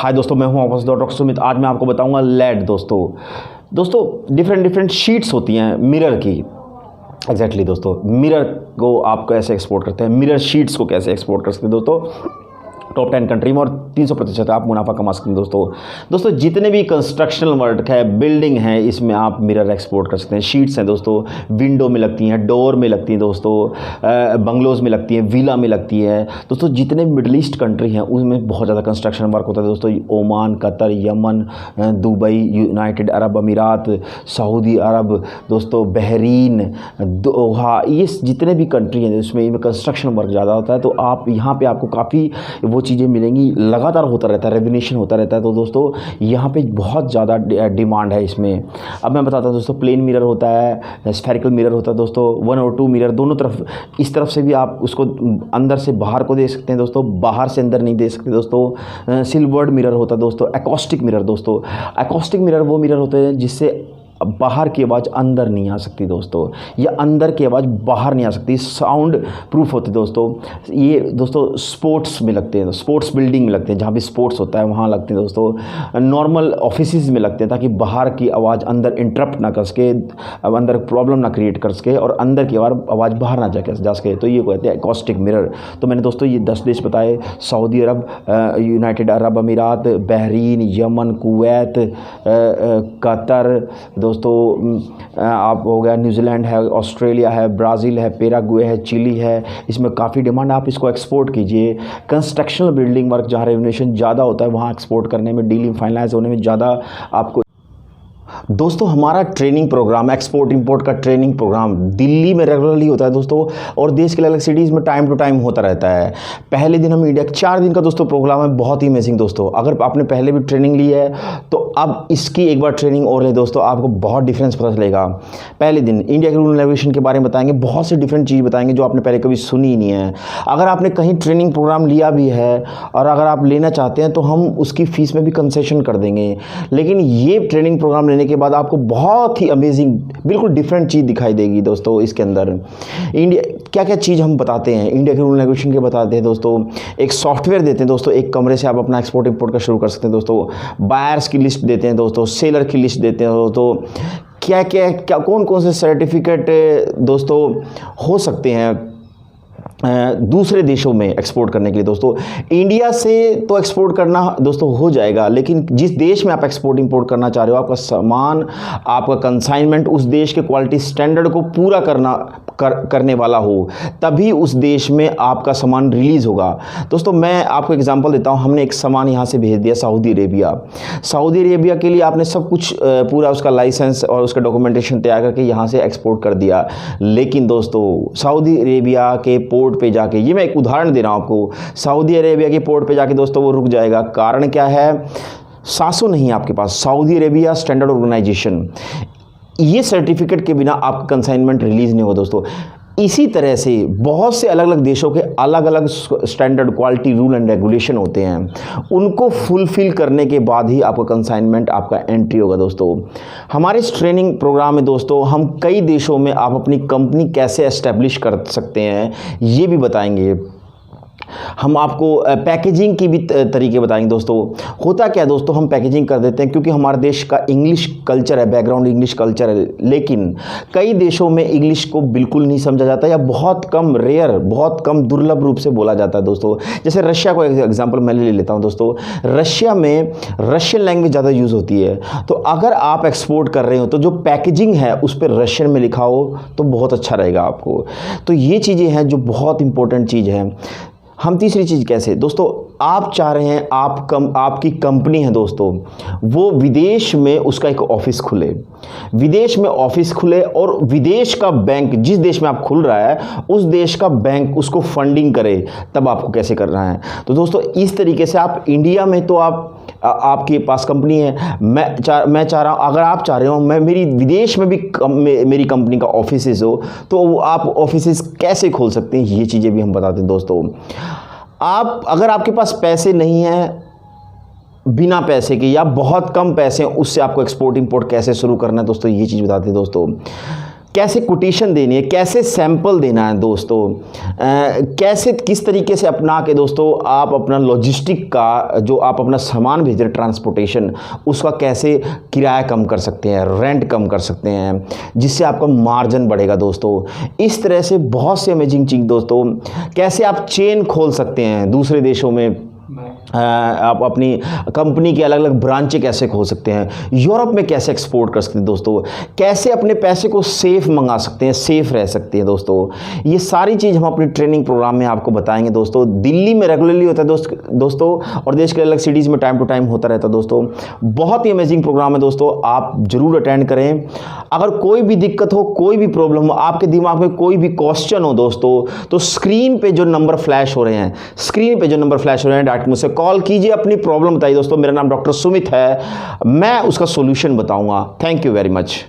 हाय दोस्तों, मैं हूं आपका डॉक्टर सुमित। आज मैं आपको बताऊंगा लेड। दोस्तों डिफरेंट शीट्स होती हैं मिरर की। एग्जैक्टली दोस्तों, मिरर को आप कैसे एक्सपोर्ट करते हैं, मिरर शीट्स को कैसे एक्सपोर्ट कर सकते हैं दोस्तों टॉप 10 कंट्री में, और 300% आप मुनाफा कमा सकते हैं। दोस्तों जितने भी कंस्ट्रक्शनल वर्क है, बिल्डिंग है, इसमें आप मिरर एक्सपोर्ट कर सकते हैं। शीट्स हैं दोस्तों, विंडो में लगती हैं, डोर में लगती हैं दोस्तों, बंगलोज़ में लगती हैं, विला में लगती है। दोस्तों जितने भी मिडल ईस्ट कंट्री हैं उसमें बहुत ज़्यादा कंस्ट्रक्शन वर्क होता है दोस्तों। Oman, Qatar, Yemen, Dubai, United Arab अमीरात, सऊदी अरब, दोस्तों बहरीन, दोहा, ये जितने भी कंट्री हैं उसमें इनमें कंस्ट्रक्शन वर्क ज़्यादा होता है। तो आप यहाँ पर आपको काफ़ी वो चीज़ें मिलेंगी, लगातार होता रहता है, रेवोल्यूशन होता रहता है। तो दोस्तों यहाँ पे बहुत ज़्यादा डिमांड है इसमें। अब मैं बताता हूँ दोस्तों, प्लेन मिरर होता है, स्फेरिकल मिरर होता है दोस्तों, 1 और 2 मिरर दोनों तरफ, इस तरफ से भी आप उसको अंदर से बाहर को दे सकते हैं दोस्तों, बाहर से अंदर नहीं दे सकते दोस्तों। सिल्वर्ड मिरर होता है दोस्तों, एकॉस्टिक मिरर। दोस्तों एकॉस्टिक मिरर वो मिरर होते हैं जिससे बाहर की आवाज़ अंदर नहीं आ सकती दोस्तों, या अंदर की आवाज़ बाहर नहीं आ सकती, साउंड प्रूफ होती है दोस्तों। ये दोस्तों स्पोर्ट्स में लगते हैं, स्पोर्ट्स बिल्डिंग में लगते हैं, जहाँ भी स्पोर्ट्स होता है वहाँ लगते हैं दोस्तों। नॉर्मल ऑफिसेज में लगते हैं ताकि बाहर की आवाज़ अंदर इंटरप्ट ना कर सके, अंदर प्रॉब्लम ना क्रिएट कर सके, और अंदर की आवाज़ बाहर ना जा सके। तो ये कहते हैं एकॉस्टिक मिरर। तो मैंने दोस्तों ये 10 देश बताए: सऊदी अरब, यूनाइटेड अरब अमीरात, बहरीन, यमन, कुवैत, कतर, दोस्तों आप हो गया, न्यूजीलैंड है, ऑस्ट्रेलिया है, ब्राज़ील है, पैराग्वे है, चिली है। इसमें काफ़ी डिमांड, आप इसको एक्सपोर्ट कीजिए। कंस्ट्रक्शनल बिल्डिंग वर्क जहाँ रेवोल्यूशन ज़्यादा होता है वहाँ एक्सपोर्ट करने में, डीलिंग फाइनलाइज होने में ज़्यादा आपको। दोस्तों हमारा ट्रेनिंग प्रोग्राम, एक्सपोर्ट इंपोर्ट का ट्रेनिंग प्रोग्राम दिल्ली में रेगुलरली होता है दोस्तों, और देश के अलग अलग सिटीज़ में टाइम टू टाइम होता रहता है। पहले दिन हम इंडिया 4 दिन का दोस्तों प्रोग्राम है, बहुत ही अमेजिंग दोस्तों। अगर आपने पहले भी ट्रेनिंग ली है तो अब इसकी एक बार ट्रेनिंग और ले दोस्तों, आपको बहुत डिफरेंस पता चलेगा। पहले दिन इंडिया के रूल एंड रेगुलेशन के बारे में बताएंगे, बहुत से डिफरेंट चीज़ बताएंगे जो आपने पहले कभी सुनी ही नहीं है। अगर आपने कहीं ट्रेनिंग प्रोग्राम लिया भी है और अगर आप लेना चाहते हैं तो हम उसकी फ़ीस में भी कंसेशन कर देंगे। लेकिन ये ट्रेनिंग प्रोग्राम लेने के बाद आपको बहुत ही अमेजिंग, बिल्कुल डिफरेंट चीज़ दिखाई देगी दोस्तों। इसके अंदर इंडिया क्या क्या चीज़ हम बताते हैं, इंडिया के रूल एंड रेगुलेशन के बताते हैं दोस्तों। एक सॉफ्टवेयर देते हैं दोस्तों, एक कमरे से आप अपना एक्सपोर्ट इंपोर्ट का शुरू कर सकते हैं दोस्तों। बायर्स की लिस्ट देते हैं दोस्तों, सेलर की लिस्ट देते हैं दोस्तों। क्या कौन कौन से सर्टिफिकेट दोस्तों हो सकते हैं दूसरे देशों में एक्सपोर्ट करने के लिए। दोस्तों इंडिया से तो एक्सपोर्ट करना दोस्तों हो जाएगा, लेकिन जिस देश में आप एक्सपोर्ट इंपोर्ट करना चाह रहे हो, आपका सामान, आपका कंसाइनमेंट उस देश के क्वालिटी स्टैंडर्ड को पूरा करने वाला हो, तभी उस देश में आपका सामान रिलीज़ होगा। दोस्तों मैं आपको एग्जांपल देता हूं, हमने एक सामान यहां से भेज दिया सऊदी अरेबिया। सऊदी अरेबिया के लिए आपने सब कुछ पूरा उसका लाइसेंस और उसका डॉक्यूमेंटेशन तैयार करके यहां से एक्सपोर्ट कर दिया। लेकिन दोस्तों सऊदी अरेबिया के पोर्ट पे जाके, ये मैं एक उदाहरण दे रहा हूं आपको, सऊदी अरेबिया के पोर्ट पे जाके दोस्तों वो रुक जाएगा। कारण क्या है? सासो नहीं आपके पास, सऊदी अरेबिया स्टैंडर्ड ऑर्गेनाइजेशन, ये सर्टिफिकेट के बिना आपका कंसाइनमेंट रिलीज नहीं होगा दोस्तों। इसी तरह से बहुत से अलग अलग देशों के अलग अलग standard, quality, rule and regulation होते हैं, उनको फुलफिल करने के बाद ही आपका कंसाइनमेंट, आपका एंट्री होगा दोस्तों। हमारे इस ट्रेनिंग प्रोग्राम में दोस्तों हम कई देशों में आप अपनी कंपनी कैसे एस्टेब्लिश कर सकते हैं ये भी बताएंगे। हम आपको पैकेजिंग की भी तरीके बताएंगे दोस्तों। होता क्या है दोस्तों, हम पैकेजिंग कर देते हैं क्योंकि हमारे देश का इंग्लिश कल्चर है, बैकग्राउंड इंग्लिश कल्चर है, लेकिन कई देशों में इंग्लिश को बिल्कुल नहीं समझा जाता या बहुत कम, रेयर, बहुत कम, दुर्लभ रूप से बोला जाता है दोस्तों। जैसे रशिया को एग्जाम्पल मैं ले लेता हूँ दोस्तों। रशिया में रशियन लैंग्वेज ज़्यादा यूज़ होती है, तो अगर आप एक्सपोर्ट कर रहे हो तो जो पैकेजिंग है उस पर रशियन में लिखा हो तो बहुत अच्छा रहेगा आपको। तो ये चीज़ें हैं जो बहुत इंपॉर्टेंट चीज़ है। हम तीसरी चीज़ कैसे दोस्तों, आप चाह रहे हैं आपकी कंपनी है दोस्तों, वो विदेश में उसका एक ऑफिस खुले, विदेश में ऑफिस खुले, और विदेश का बैंक, जिस देश में आप खुल रहा है उस देश का बैंक उसको फंडिंग करे, तब आपको कैसे करना है। तो दोस्तों इस तरीके से आप इंडिया में तो आपके पास कंपनी है, मैं चाह रहा हूँ, अगर आप चाह रहे हो मेरी विदेश में भी मेरी कंपनी का ऑफिस हो, तो आप ऑफिस कैसे खोल सकते हैं, ये चीज़ें भी हम बताते हैं दोस्तों। अगर आपके पास पैसे नहीं हैं, बिना पैसे के या बहुत कम पैसे हैं, उससे आपको एक्सपोर्ट इंपोर्ट कैसे शुरू करना है दोस्तों, ये चीज़ बताते हैं दोस्तों। कैसे कोटेशन देनी है, कैसे सैंपल देना है दोस्तों, कैसे किस तरीके से अपना के दोस्तों आप अपना लॉजिस्टिक का जो आप अपना सामान भेज रहे हैं ट्रांसपोर्टेशन, उसका कैसे किराया कम कर सकते हैं, रेंट कम कर सकते हैं, जिससे आपका मार्जिन बढ़ेगा दोस्तों। इस तरह से बहुत से अमेजिंग चीज़ दोस्तों, कैसे आप चेन खोल सकते हैं दूसरे देशों में, आप अपनी कंपनी के अलग अलग ब्रांचें कैसे खोल सकते हैं, यूरोप में कैसे एक्सपोर्ट कर सकते हैं दोस्तों, कैसे अपने पैसे को सेफ मंगा सकते हैं, सेफ रह सकते हैं दोस्तों। ये सारी चीज़ हम अपनी ट्रेनिंग प्रोग्राम में आपको बताएंगे दोस्तों। दिल्ली में रेगुलरली होता है दोस्तों, और देश के अलग सिटीज़ में टाइम टू टाइम होता रहता है दोस्तों। बहुत ही अमेजिंग प्रोग्राम है दोस्तों, आप जरूर अटेंड करें। अगर कोई भी दिक्कत हो, कोई भी प्रॉब्लम हो, आपके दिमाग में कोई भी क्वेश्चन हो दोस्तों, तो स्क्रीन पे जो नंबर फ्लैश हो रहे हैं, डायरेक्ट मुझसे कॉल कीजिए, अपनी प्रॉब्लम बताइए दोस्तों। मेरा नाम डॉक्टर सुमित है, मैं उसका सॉल्यूशन बताऊंगा। Thank you very much.